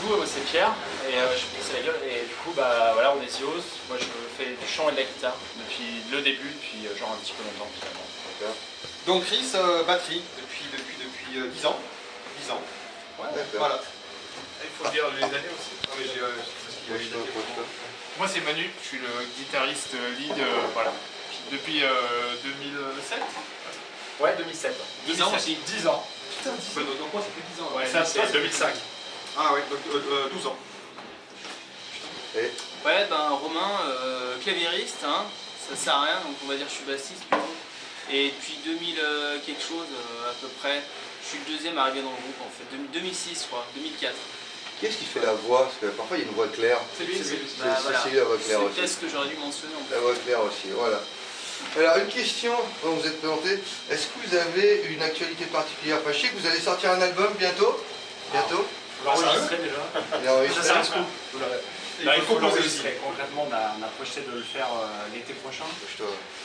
coup, c'est Pierre, et je suis cassé la gueule, et du coup, bah voilà, on est Zios. Moi, je fais du chant et de la guitare depuis le début, depuis genre un petit peu longtemps finalement. Donc Chris, batterie, depuis 10 ans. 10 ans. Ouais, voilà. Il faut dire les années aussi. Ah, mais Moi c'est Manu, je suis le guitariste lead voilà. Depuis 2007. Ouais, 2007. 10 ans aussi. 10 ans. Putain, 10 ans. Donc moi, ça fait 10 ans. Ouais, ça c'est 2005. Ah ouais, donc 12 ans. Et Ouais, ben Romain, claviériste, hein, ça sert à rien, donc on va dire que je suis bassiste plutôt. Et depuis 2000 quelque chose à peu près, je suis le deuxième arrivé dans le groupe en fait, 2006 je crois, 2004. qui est-ce qui fait la voix? Parce que parfois il y a une voix claire. C'est lui, c'est lui. Bah, voilà. C'est lui la voix claire aussi. C'est peut-être ce que j'aurais dû mentionner en fait. La voix claire aussi, voilà. Alors une question, quand vous êtes présenté, est-ce que vous avez une actualité particulière? Enfin, je sais que vous allez sortir un album bientôt. Bientôt. L'enregistrer déjà. Il est enregistré. Ça, c'est un scoop. Il faut l'enregistrer. Concrètement, on a projeté de le faire l'été prochain.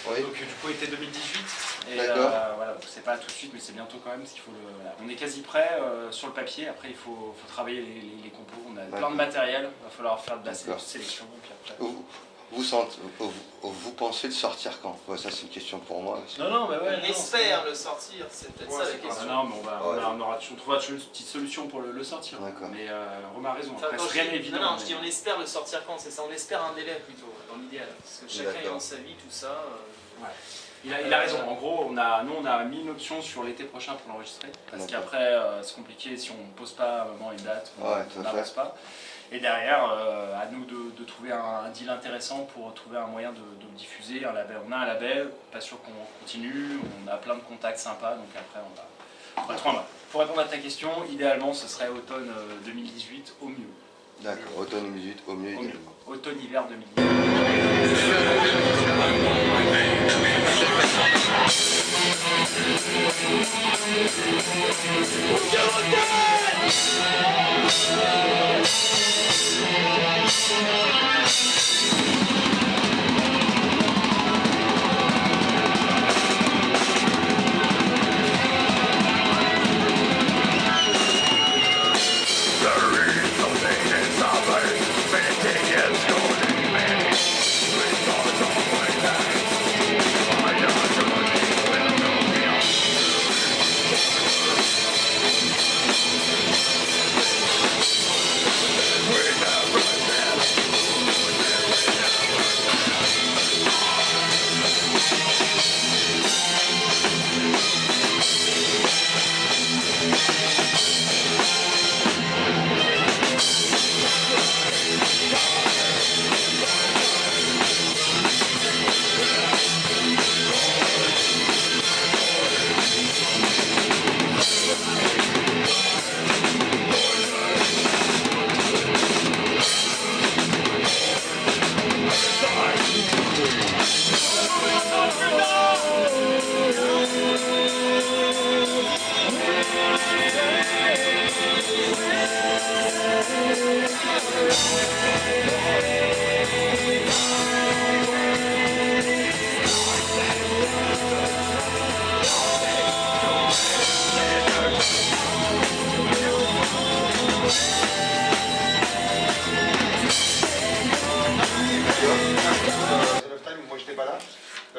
Oui. Donc du coup, été 2018. Et D'accord. voilà, c'est pas tout de suite, mais c'est bientôt quand même, parce qu'il faut le. Voilà. On est quasi prêt sur le papier. Après, il faut travailler les compos. On a plein de matériel. Il va falloir faire de la sélection. Puis après. Vous pensez de sortir quand? Ça c'est une question pour moi. Non, mais ouais. On espère le sortir, c'est peut-être ça la question. Non, mais on trouvera toujours une petite solution pour le sortir. Mais Romain a raison, Enfin, après, c'est rien évident. Non, je dis on espère le sortir quand, c'est ça, on espère un délai plutôt, dans l'idéal. Parce que chacun ayant sa vie, tout ça. Ouais. Il a raison, en gros, nous on a mis une option sur l'été prochain pour l'enregistrer. Parce qu'après, c'est compliqué, si on ne pose pas à un moment une date, on n'avance pas. Et derrière, à nous de trouver un deal intéressant pour trouver un moyen de le diffuser. Un label. On a un label, pas sûr qu'on continue, on a plein de contacts sympas, donc après on va trouver un. Pour répondre à ta question, idéalement ce serait automne 2018 au mieux. D'accord, automne 2018 au mieux idéalement. Automne-hiver 2018.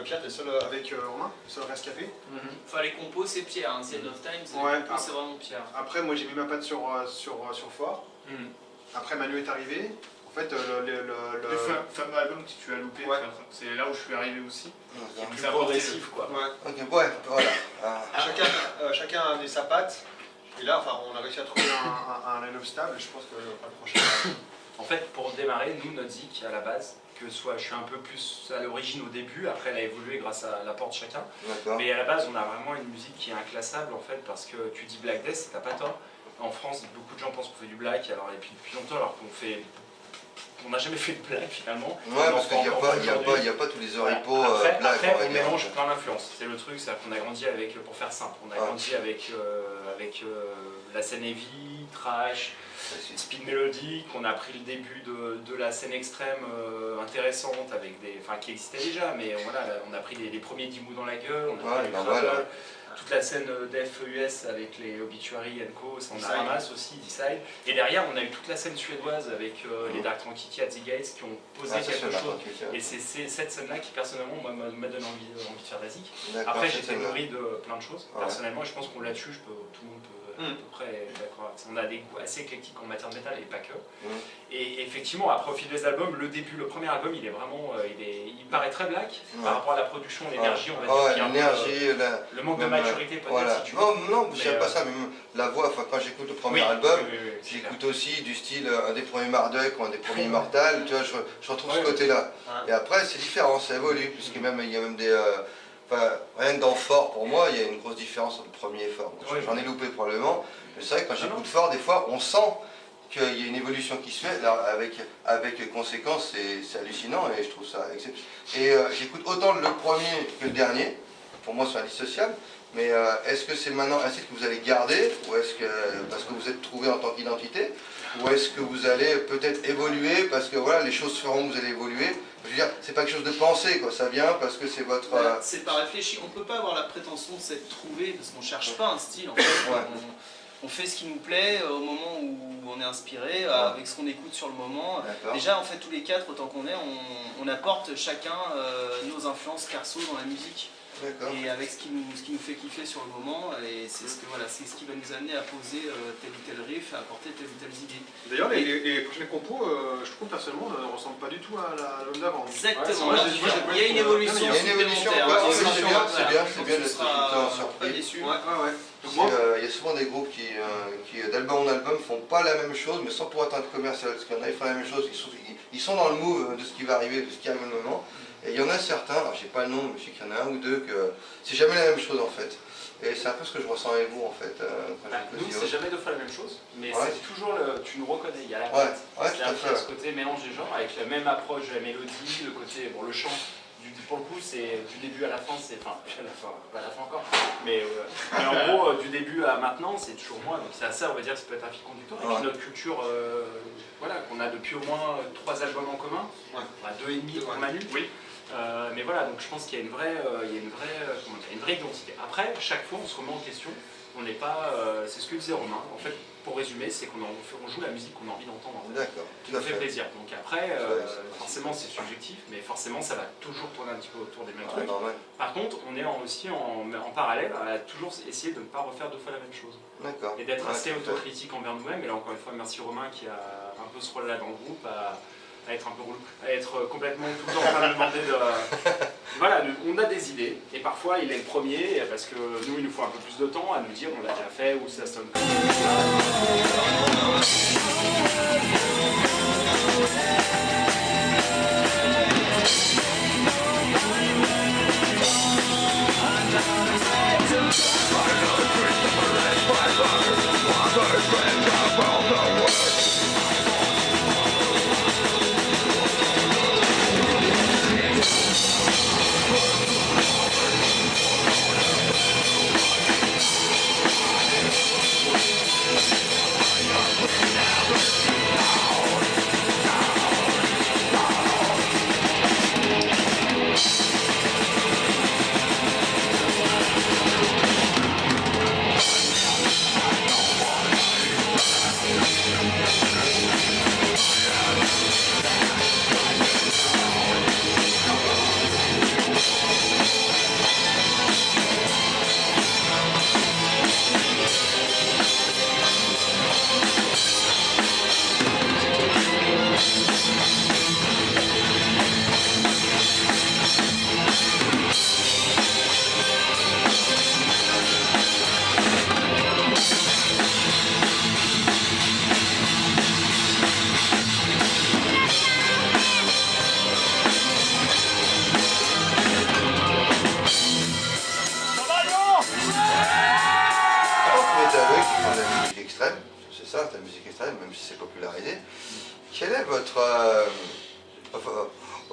Pierre, t'es seul avec Romain, seul rescapé. Enfin, les compos, c'est Pierre, hein. The End of Time, c'est vraiment Pierre. Après, moi j'ai mis ma patte sur Fort. Après, Manu est arrivé. En fait, le fameux album que tu as loupé, c'est là où je suis arrivé aussi. C'est plus progressif, quoi. Ok, ouais, voilà. Chacun a amené sa patte. Et là, enfin, on a réussi à trouver un line-up stable. Je pense que le prochain. En fait, pour démarrer, nous, notre zik, à la base, que soit je suis un peu plus à l'origine au début, après elle a évolué grâce à l'apport de chacun. Mais à la base, on a vraiment une musique qui est inclassable en fait, parce que tu dis Black Death, t'as pas tort. En France, beaucoup de gens pensent qu'on fait du black, alors, et puis depuis longtemps, alors qu'on n'a jamais fait de black finalement. Ouais, parce qu'il n'y a pas tous les oripeaux black. Après, on mélange plein d'influences. C'est le truc, c'est-à-dire qu'on a grandi avec, pour faire simple, on a grandi avec la scène heavy, trash, speed mélodique, on a pris le début de la scène extrême intéressante, avec qui existait déjà, mais voilà, on a pris les premiers 10 mous dans la gueule, on a pris toute la scène def US avec les Obituary & Co, ça on a ramasse aussi, Decide. Et derrière, on a eu toute la scène suédoise avec les Dark Tranquillity at the Gates qui ont posé quelque chose. Et c'est cette scène-là qui, personnellement, moi, m'a donné envie de faire de la zik. Après, j'étais nourri de plein de choses. Personnellement, je pense qu'on là-dessus, tout le monde peut à peu près être d'accord avec ça. On a des goûts assez éclectiques en matière de métal et pas que. Et effectivement, après, au fil des albums, le premier album, il est vraiment, il paraît très black par rapport à la production, l'énergie, on va dire. L'énergie, le manque de maturité, peut-être, si tu veux. Non, je ne pas ça, mais la voix, enfin, quand j'écoute le premier album, j'écoute aussi du style un des premiers Marduk ou un des premiers Immortal, tu vois, je retrouve ce côté-là. Et après, c'est différent, ça évolue, puisque même, il y a même des... rien que dans Fort, pour moi, il y a une grosse différence entre le premier et Fort. J'en ai loupé probablement, mais c'est vrai que quand j'écoute Fort, des fois, on sent qu'il y a une évolution qui se fait, là, avec conséquence, c'est hallucinant et je trouve ça exceptionnel. Et j'écoute autant le premier que le dernier, pour moi c'est indissociable, mais est-ce que c'est maintenant un site que vous allez garder, ou est-ce que, parce que vous êtes trouvé en tant qu'identité, ou est-ce que vous allez peut-être évoluer, parce que voilà, les choses feront que vous allez évoluer. Je veux dire, c'est pas quelque chose de pensé, quoi, ça vient parce que c'est votre... C'est pas réfléchi, on peut pas avoir la prétention de s'être trouvé, parce qu'on cherche pas un style, en fait. On fait ce qui nous plaît au moment où on est inspiré, avec ce qu'on écoute sur le moment. Déjà, en fait, tous les quatre, autant qu'on est, on apporte chacun nos influences perso dans la musique. Et avec ce qui nous fait kiffer sur le moment, et c'est ce qui va nous amener à poser tel ou tel riff, à apporter telle ou telle idée. D'ailleurs, les prochaines compos, je trouve personnellement, ne ressemblent pas du tout à l'album d'avant. Exactement, il y a une évolution. Il y a une évolution, c'est bien d'être surpris. Il y a souvent des groupes qui d'album en album, font pas la même chose, mais sans pour autant être commercial. Parce qu'il y en a, ils font la même chose, ils sont dans le move de ce qui va arriver, de ce qui arrive au moment. Et il y en a certains, alors je sais pas le nom, mais je sais qu'il y en a un ou deux, que c'est jamais la même chose en fait. Et c'est un peu ce que je ressens avec vous en fait. Nous, c'est jamais deux fois la même chose, mais c'est toujours tu nous reconnais, il y a la patte. C'est ce côté mélange des genres, avec la même approche de la mélodie, le côté, bon, le chant. Pour le coup, c'est du début à la fin, pas à la fin encore, mais en gros, du début à maintenant, c'est toujours moi, donc c'est à ça, on va dire, ça peut être un fil conducteur. Et puis notre culture, voilà, qu'on a depuis au moins 3 albums en commun, 2,5 pour Manu. Mais voilà, donc je pense qu'il y a une vraie identité. Après, chaque fois, on se remet en question. On n'est pas, c'est ce que disait Romain. En fait, pour résumer, c'est qu'on joue la musique qu'on a envie d'entendre. D'accord. Qui nous fait plaisir. Donc après, forcément, c'est subjectif, mais forcément, ça va toujours tourner un petit peu autour des mêmes trucs. Par contre, on est aussi en parallèle à toujours essayer de ne pas refaire 2 fois la même chose. D'accord. Et d'être assez autocritique envers nous-mêmes. Et là, encore une fois, merci Romain qui a un peu ce rôle-là dans le groupe. À être un peu relou, à être complètement tout le temps en train de demander de... Voilà, on a des idées, et parfois il est le premier, parce que nous il nous faut un peu plus de temps à nous dire on l'a déjà fait, ou ça sonne comme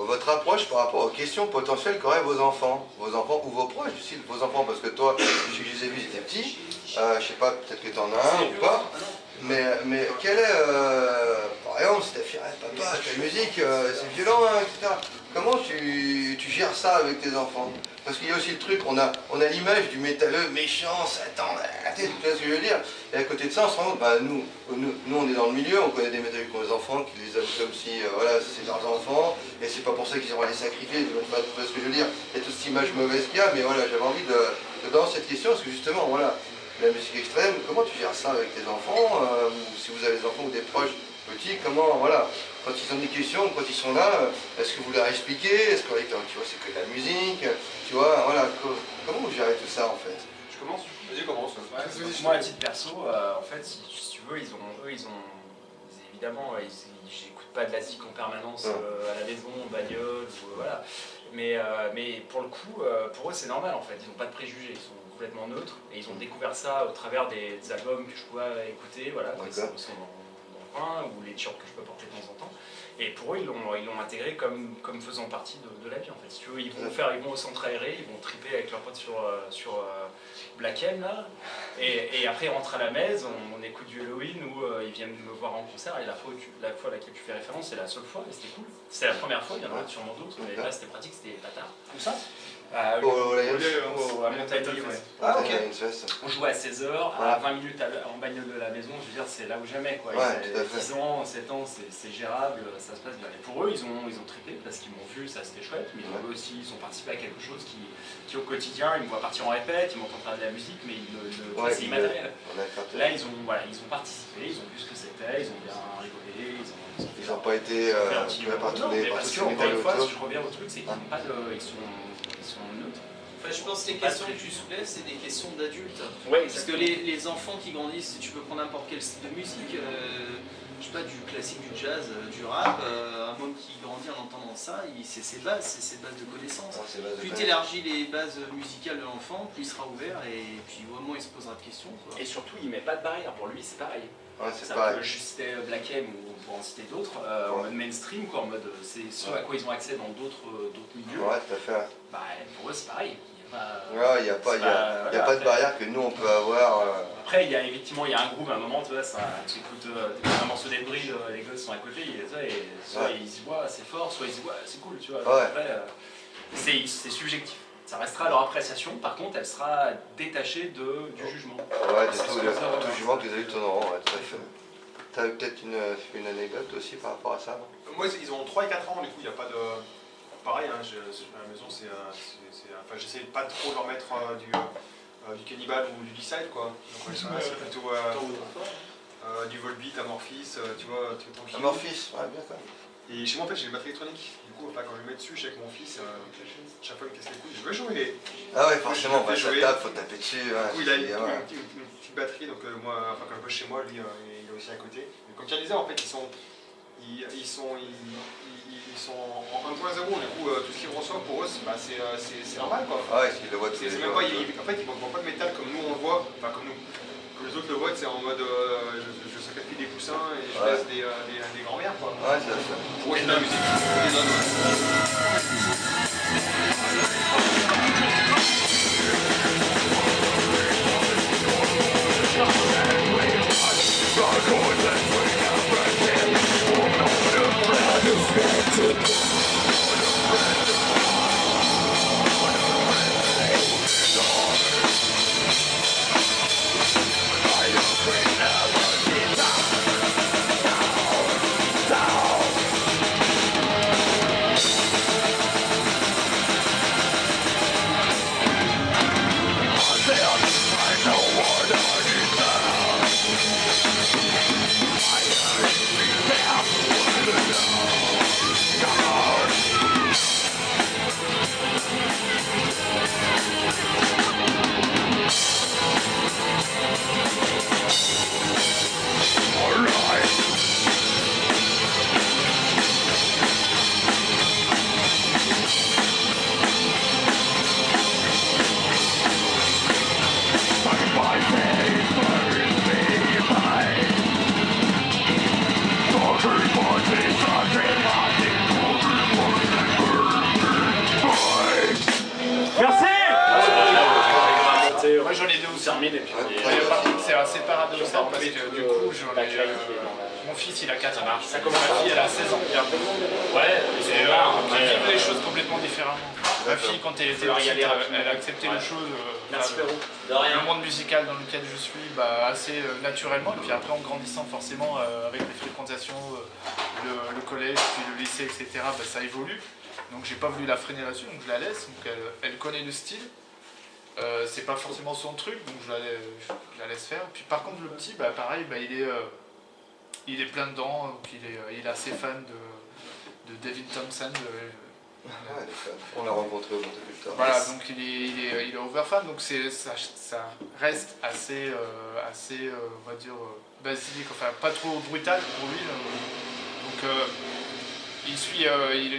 votre approche par rapport aux questions potentielles qu'auraient vos enfants ou vos proches, aussi vos enfants, parce que toi, je les ai vus, ils étaient petits, je sais pas, peut-être que tu en as un ou pas, mais quel est, par exemple, si ta fille, papa, ta musique, c'est violent, hein, etc. comment tu gères ça avec tes enfants? Parce qu'il y a aussi le truc, on a l'image du métalleux méchant, Satan, tu vois ce que je veux dire? Et à côté de ça, on se rend compte, bah, nous on est dans le milieu, on connaît des métalleux qui ont des enfants, qui les aiment comme si voilà, c'est leurs enfants, et c'est pas pour ça qu'ils vont les sacrifier, tu vois ce que je veux dire? Il y a toute cette image mauvaise qu'il y a, mais voilà, j'avais envie de dans cette question, parce que justement, voilà, la musique extrême, comment tu gères ça avec tes enfants, ou si vous avez des enfants ou des proches petits, comment, voilà, quand ils ont des questions, quand ils sont là, est-ce que vous leur expliquez? Est-ce que tu vois, c'est que de la musique, tu vois, voilà, comment vous gérez tout ça en fait? Je commence. Vas-y, commence. Ouais, moi, à titre perso, en fait, si tu veux, évidemment, j'écoute pas de la zik en permanence à la maison, en bagnole, voilà. Mais pour le coup, pour eux, c'est normal en fait. Ils n'ont pas de préjugés, ils sont complètement neutres et ils ont découvert ça au travers des albums que je pouvais écouter, voilà, quand ils sont dans le coin, ou les t-shirts que je peux porter de temps en temps. Et pour eux, ils l'ont intégré comme faisant partie de la vie en fait. Si tu veux, ils vont au centre aéré, ils vont triper avec leurs potes sur Black M là, et après ils rentrent à la maison, on écoute du Halloween ou ils viennent me voir en concert, et la fois à laquelle tu fais référence, c'est la seule fois et c'était cool. C'était la première fois, il y en aura sûrement d'autres, mais là c'était pratique, c'était bâtard. Où ça? À Montaigny, ouais. Ah, ok. On jouait à 16h, à 20 minutes en bagnole de la maison, je veux dire, c'est là où jamais quoi. Ouais, 10 ans, 7 ans, c'est gérable, ça se passe bien. Et pour eux, ils ont trippé parce qu'ils m'ont vu, ça c'était chouette, mais eux aussi, ils ont participé à quelque chose qui au quotidien, ils me voient partir en répète, ils m'entendent faire de la musique, mais c'est immatériel. Là, ils ont participé, ils ont vu ce que c'était, ils ont bien rigolé, ils n'ont pas été par tous les encore une fois, si je reviens au truc, c'est qu'ils n'ont pas de. Ils sont neutres. Enfin, je pense que les questions que tu soulèves, c'est des questions d'adultes. Ouais, parce que les enfants qui grandissent, tu peux prendre n'importe quel style de musique, je sais pas, du classique, du jazz, du rap, un homme qui grandit en entendant ça, c'est ses bases de connaissances. Plus tu élargis les bases musicales de l'enfant, plus il sera ouvert et puis au moment il se posera de questions. Quoi. Et surtout, il met pas de barrière. Pour lui, c'est pareil. Ouais, c'est pareil. Je citais Black M ou pour en citer d'autres, en mode mainstream, quoi, en mode c'est ce à quoi ils ont accès dans d'autres milieux. Ouais, tout à fait. Bah, pour eux, c'est pareil. Il n'y a pas de barrière que nous on peut avoir. Après, il y a un groupe à un moment, tu vois, tu écoutes un morceau d'Edbril, les gosses sont à côté, soit ils se voient, c'est fort, soit ils se voient, c'est cool, tu vois. Après, c'est subjectif. Ça restera leur appréciation, par contre, elle sera détachée du jugement. Ouais, de tout jugement que les adultes en auront, ouais, tout à fait. Tu as peut-être une anecdote aussi par rapport à ça? Moi, ils ont 3 et 4 ans, du coup, il n'y a pas de. Pareil, hein, à la maison, enfin, j'essaie de pas trop leur mettre du Cannibal ou du D-Side, quoi. Donc, c'est plutôt du Volbeat, Amorphis, tu vois, truc tranquille. Amorphis, ouais, bien ça. Et chez moi, en fait, j'ai une batterie électronique. Du coup, quand je le mets dessus, je suis avec mon fils, chaque fois il me casse les couilles, je veux jouer. Ah ouais, forcément, ça tape, faut taper dessus. Du coup, il a une petite batterie, donc moi, quand je bosse chez moi, lui, il est aussi à côté. Mais comme tu disais, en fait, ils sont en 1.0, du coup, tout ce qu'ils reçoivent pour eux, c'est normal, quoi. Ah ouais, qu'ils le voient tous les jours. En fait, ils ne voient pas de métal comme nous on le voit, enfin comme nous. Comme les autres le voient, c'est en mode je sacrifie des coussins et je laisse des grands-mères, quoi. Ouais, c'est ça. Pour eux, c'est de la musique. Les J'en ai deux ou terminé. Par contre, c'est assez paradoxal parce que du coup, mon fils il a 4 ans, ma Ça commence fille elle a 16 ans. Ouais, Et qui vivent les choses complètement différemment. Ma fille, quand elle était petite, elle a accepté les choses. Merci Pérou. Le monde musical dans lequel je suis, assez naturellement. Et puis après, en grandissant, forcément, avec les fréquentations, le collège, puis le lycée, etc., ça évolue. Donc j'ai pas voulu la freiner là-dessus, donc je la laisse. Donc elle connaît le style. C'est pas forcément son truc, donc je la laisse faire. Puis par contre, le petit, pareil, il est plein dedans. Donc il est assez fan de Devin Townsend. On l'a rencontré au Monteculta. Voilà, donc il est over fan, donc ça reste assez, on va dire, basique, enfin pas trop brutal pour lui. Donc il suit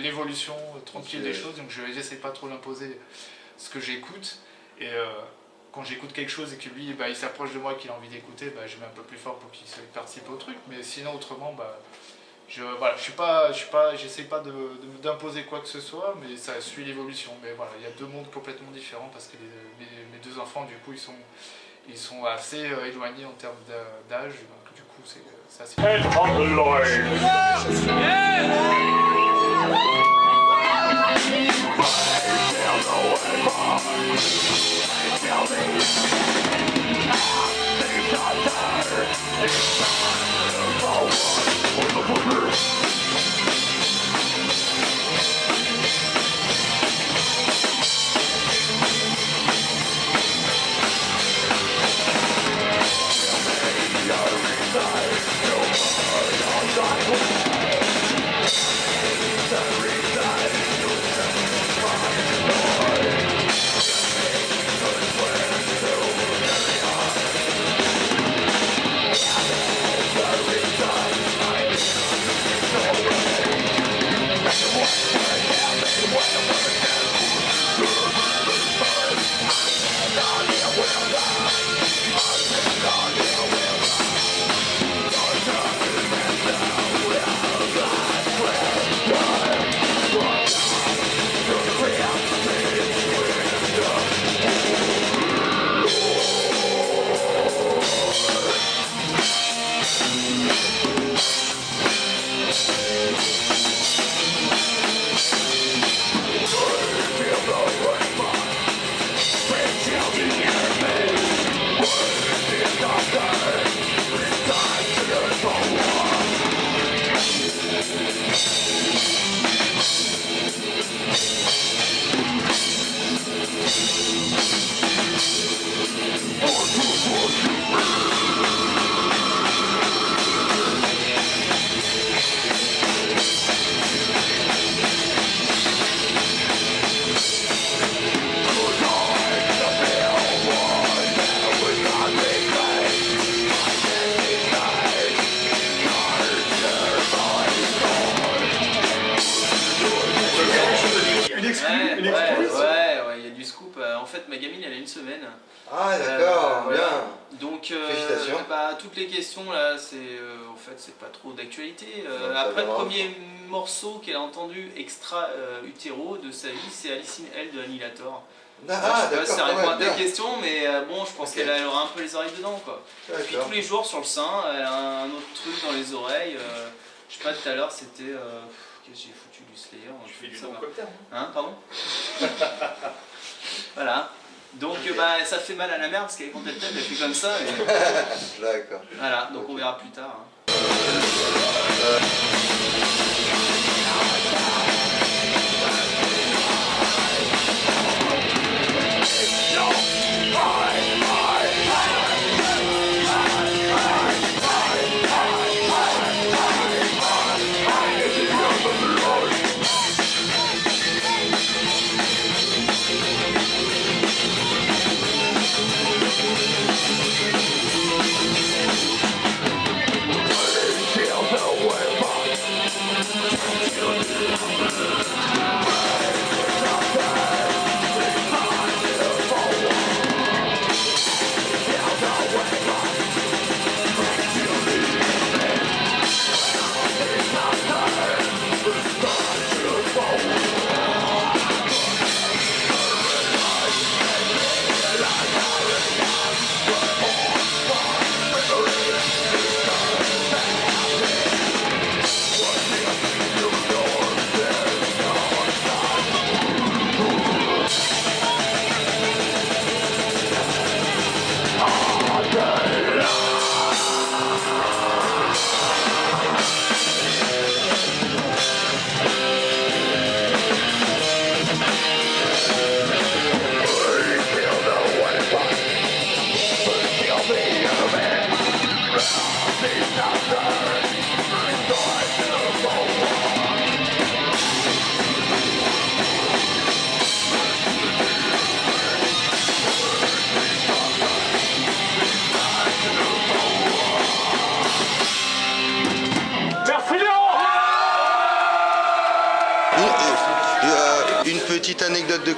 l'évolution tranquille des choses, donc j'essaie pas trop d'imposer ce que j'écoute. Et quand j'écoute quelque chose et que lui il s'approche de moi et qu'il a envie d'écouter, je mets un peu plus fort pour qu'il participe au truc. Mais sinon autrement, j'essaie pas d'imposer quoi que ce soit, mais ça suit l'évolution. Mais voilà, il y a deux mondes complètement différents parce que mes deux enfants, du coup, ils sont assez éloignés en termes d'âge. Donc du coup, c'est assez... Ouais, il y a du scoop. En fait, ma gamine, elle a une semaine. Ah, d'accord, voilà. bien. Donc, félicitations. Toutes les questions là, en fait, c'est pas trop d'actualité. Non, Après, le premier morceau qu'elle a entendu extra utéro de sa vie, c'est Alice in Hell de Annihilator. Je sais pas si ça répond à ta question, mais bon, je pense qu'elle aura un peu les oreilles dedans, quoi. Et puis tous les jours sur le sein, elle a un autre truc dans les oreilles. Je sais pas, tout à l'heure, c'était... qu'est-ce que j'ai foutu du Slayer? Tu fais du bon cocktail, hein, pardon. Voilà. Donc ça fait mal à la mère parce qu'elle quand elle t'aime, elle fait comme ça. Et... D'accord. Voilà, donc on verra plus tard. Hein. Kill the weapon.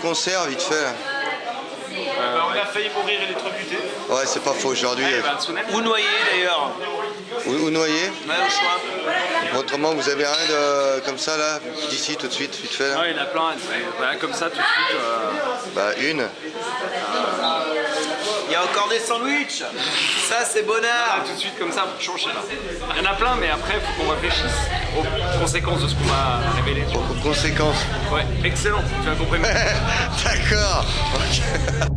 concert, vite fait. On a failli mourir électrocuté. Ouais, c'est pas faux aujourd'hui. Ou noyé d'ailleurs. Ou noyer. Ouais, au choix. Autrement, vous avez rien de comme ça là, d'ici tout de suite, vite fait là. Non, il y en a plein. Voilà, comme ça, tout de suite. Bah une. Il y a encore des sandwichs. Ça, c'est bonheur. Tout de suite, comme ça, franchement, je sais pas. Il y en a plein, mais après, il faut qu'on réfléchisse aux conséquences de ce qu'on va révéler. Aux conséquences. Ouais, excellent. Tu as compris. D'accord. Ok.